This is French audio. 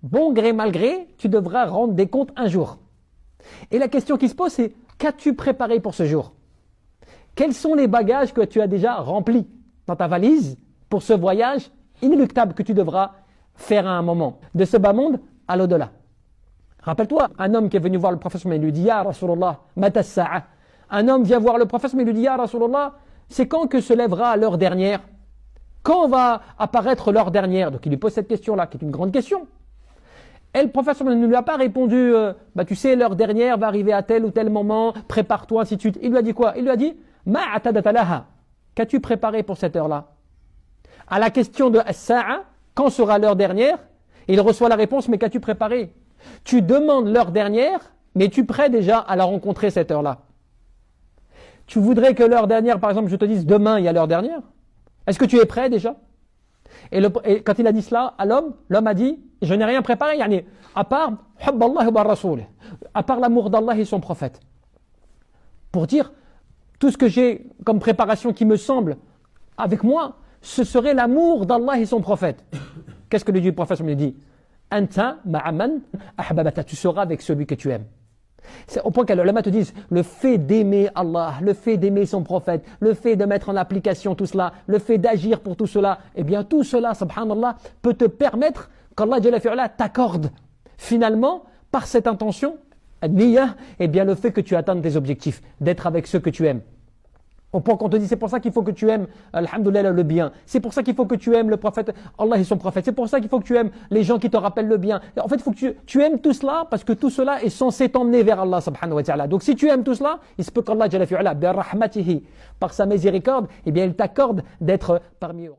bon gré mal gré, tu devras rendre des comptes un jour. Et la question qui se pose, c'est qu'as-tu préparé pour ce jour? Quels sont les bagages que tu as déjà remplis dans ta valise pour ce voyage inéluctable que tu devras faire à un moment, de ce bas monde à l'au-delà? Rappelle-toi, un homme qui est venu voir le prophète, mais il lui dit, Ya Rasulallah, mata sa'a. Un homme vient voir le prophète, mais il lui dit, Ya Rasulallah, c'est quand que se lèvera l'heure dernière? Quand va apparaître l'heure dernière? Donc il lui pose cette question-là, qui est une grande question. Et le prophète ne lui a pas répondu, tu sais, l'heure dernière va arriver à tel ou tel moment, prépare-toi, ainsi de suite. Il lui a dit quoi? Il lui a dit, Ma'atadatalaha. Qu'as-tu préparé pour cette heure-là? À la question de as-sa'a, quand sera l'heure dernière? Il reçoit la réponse, mais qu'as-tu préparé? Tu demandes l'heure dernière, mais tu es prêt déjà à la rencontrer cette heure-là? Tu voudrais que l'heure dernière, par exemple, je te dise demain il y a l'heure dernière? Est-ce que tu es prêt déjà? Et quand il a dit cela à l'homme, l'homme a dit, je n'ai rien préparé, yani, à part hubballah wa rasoul, à part l'amour d'Allah et son prophète. Pour dire, tout ce que j'ai comme préparation qui me semble avec moi, ce serait l'amour d'Allah et son prophète. Qu'est-ce que lui dit le prophète? Il lui dit, Anta ma'aman ahbabata, tu seras avec celui que tu aimes. C'est au point que les ulama te disent, le fait d'aimer Allah, le fait d'aimer son prophète, le fait de mettre en application tout cela, le fait d'agir pour tout cela, eh bien tout cela, subhanallah, peut te permettre qu'Allah Jalla fi'ala t'accorde finalement, par cette intention, niyyah, eh bien le fait que tu atteignes tes objectifs, d'être avec ceux que tu aimes. Au point qu'on te dit, c'est pour ça qu'il faut que tu aimes, alhamdoulilah, le bien. C'est pour ça qu'il faut que tu aimes le prophète, Allah et son prophète. C'est pour ça qu'il faut que tu aimes les gens qui te rappellent le bien. En fait, il faut que tu aimes tout cela, parce que tout cela est censé t'emmener vers Allah, subhanahu wa ta'ala. Donc si tu aimes tout cela, il se peut qu'Allah, jalla fi'ala, bi rahmatihi, par sa miséricorde, eh bien il t'accorde d'être parmi eux.